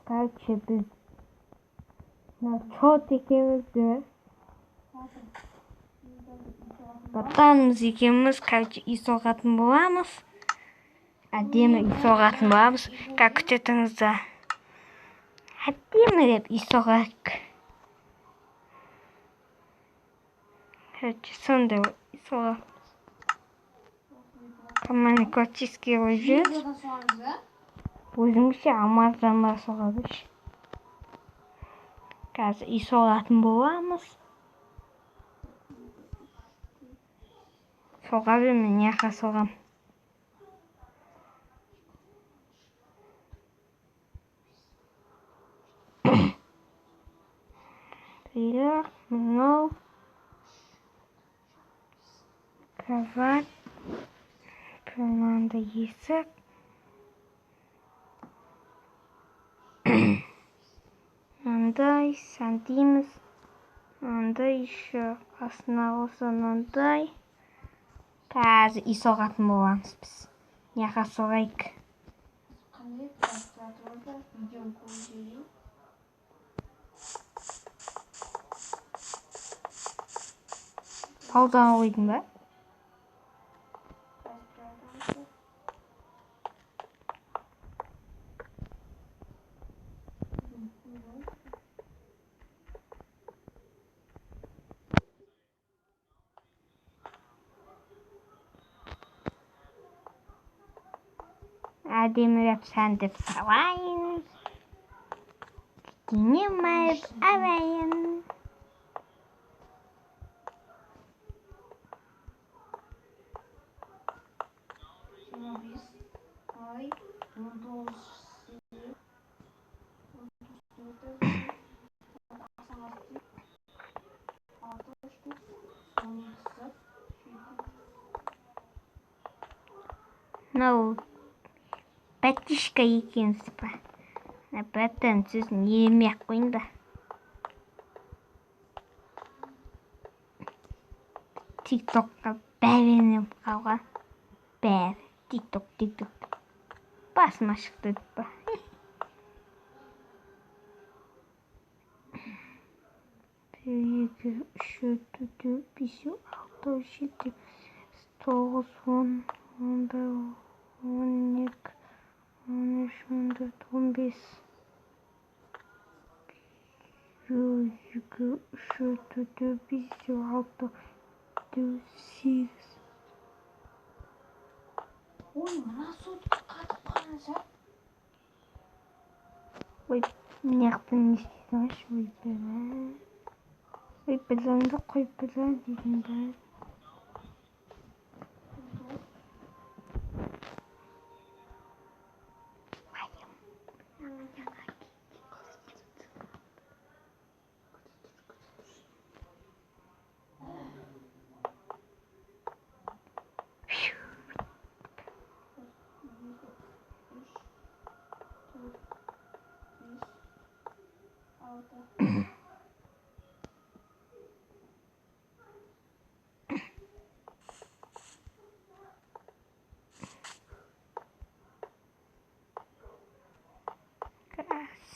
Короче, біз чот екеуміз батамыз екеуміз, короче, үй соғатын боламыз. Әдемі үй соғатын боламыз. Как күтетіңіздер. Әдемі деп үй соғайық. Короче, сондай үй соғамыз. Команы классический ойжыз. Өзіңізше амазанға соғабыз. Қазір үй соғатын боламыз. Соға бермен, яқа соғам. Білер, мынау. Кровать. Мынандай есік. Мынандай сантиміз. Мынандай еще астына осы мынандай. Қазір үй соғатын боламыз біз. Яқа соғайық. Паузаға қойдың ба? Әдеміреп сәндіп салайын. Кенемайып алайын. Мынау бәтішка екенсіз ба? Бәттен сөзін елемей-ақ қойын да. Тиктокқа бәрініп қалған. Бәрі. Тикток. Басыма шықты деп ба. 1, 2, 3, 4, 5, 6, 7, 9, 10, 11, 12, 13, 14, 15. 1, 2, 3, 4, 5, 6, 7, 8. Ой, мына суды қатып қараңыздар. Ой, мынаяқтан не істейсің? Ой, білімді қой білім деймін бе.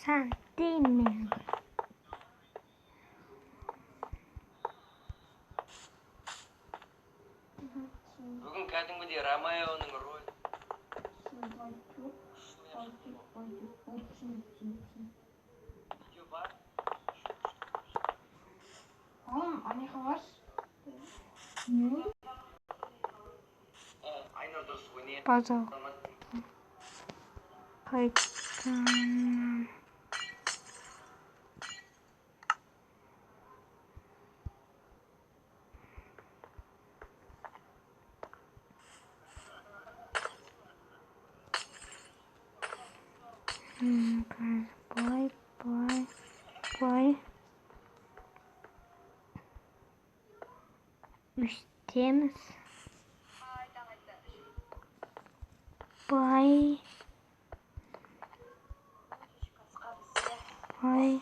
Сантимен. Бүгін кәдімгідей Ромеоның рөлі. Oğlum, anne var. Пауза. Қайтадан. Бай. Üstemiz. Бай. Бай.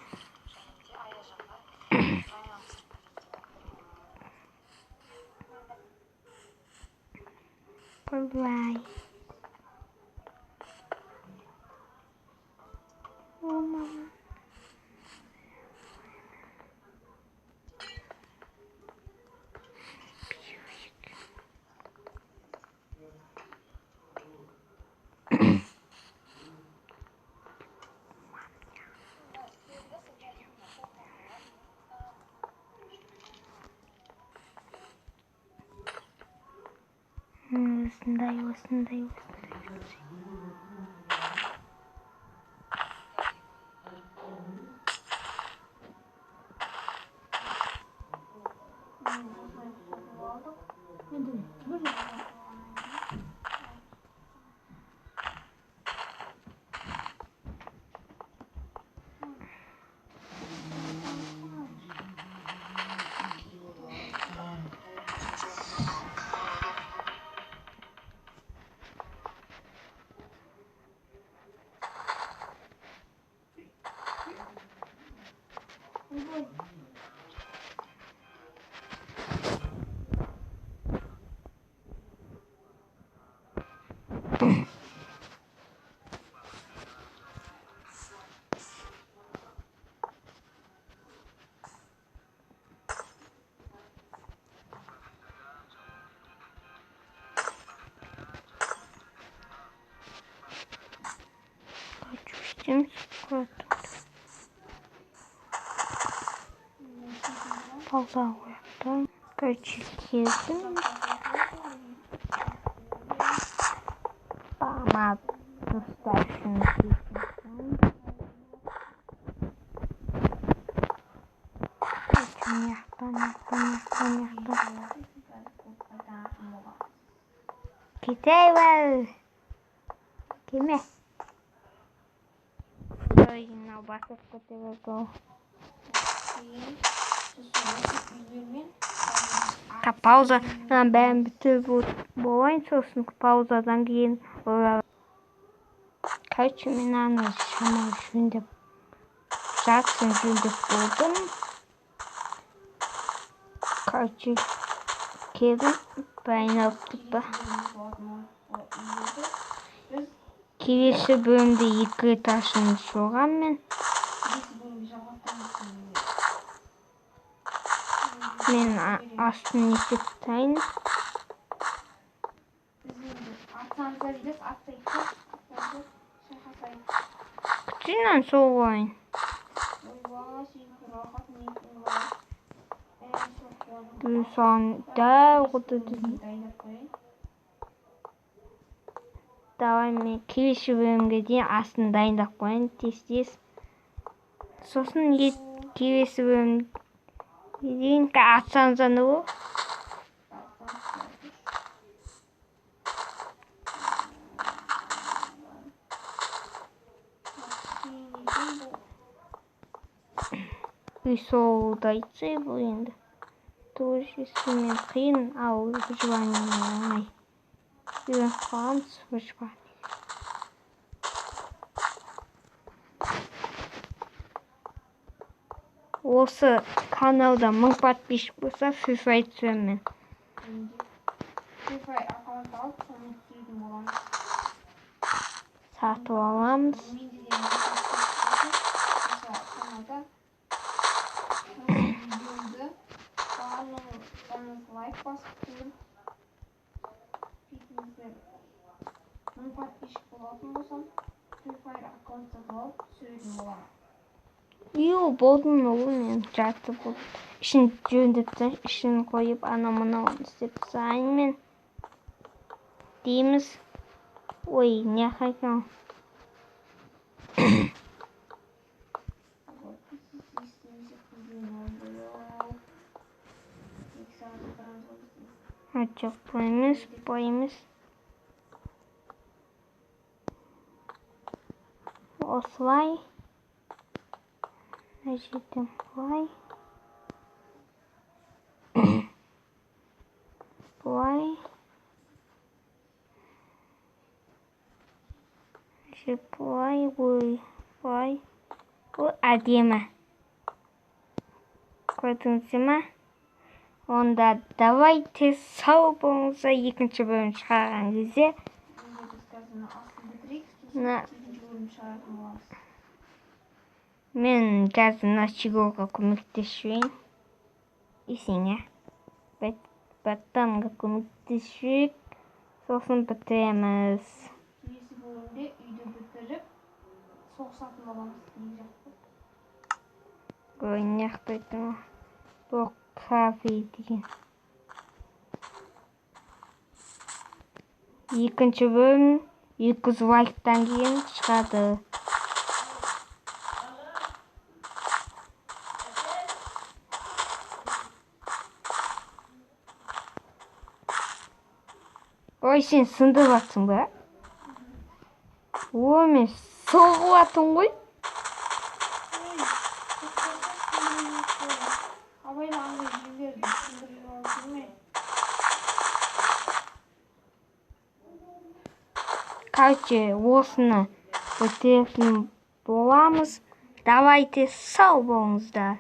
осындай. Açmıştım. Pauza koydum. Geçirdim. Ama dostlar şunu diyeceğim. Yaktan. Gidelim. Kime? Yine basıp gidelim. Pauza. Ben bütün bu oyun sosunu pauzadan giyin. Kaç minanı şama şimdi zaten şimdi buldum. Kaç kere ben yaptım. Келесі бөлімде 2 этажын соғамын мен астын есептейін. Күтінен соғайын. Давай мен келесі бөлімге дейін астын дайындап қояйын тез. Сосын келесі бөлімге дейін атсаңыздан ол. Үй соғылдайтсы бұл енді. Тожесімен қиын, ал выживание оңай. Үйреніп қаламыз выживание. Осы каналда 1000 подписчик болса, Free Fire түсемін. Free Fire аккаунт алып, соны түсіретін боламыз. Сатып аламыз. Лайк басып көріп, кетіңіздер. 1000 подписчик болатын болсам, Free Fire аккаунт сатып алып, түсіретін боламын. Болдым ол мен жатты болды. Ішін жөндептен, ішін қойып, ана-мынауын істеп сайын мен дейміз. Ой, не қайқан. Açık boyumuz. Осылай. Нажимаем плay. Плay. Плay. Бұл әдемі. Көрдіңіз ме? Онда давайте сау болыңыздар екінші бөлім шығарған кезде. Мен қазір Начигоға көмектесуін. Есіңе. Баттанға көмектесуік. Сосын бітіреміз. Келесі бөлімде үйді бітіріп, соғысатын боламыз. Ой, не қойдым. Бұл кафе деген. Екінші бөлім 200 лайктан кейін шығады. Ой, сен сындырып жатсың ба? О, мен соғып жатырмын ғой. Абайла аңдай жіберді. Короче, осыны бітіретін боламыз. Давайте сау болыңыздар.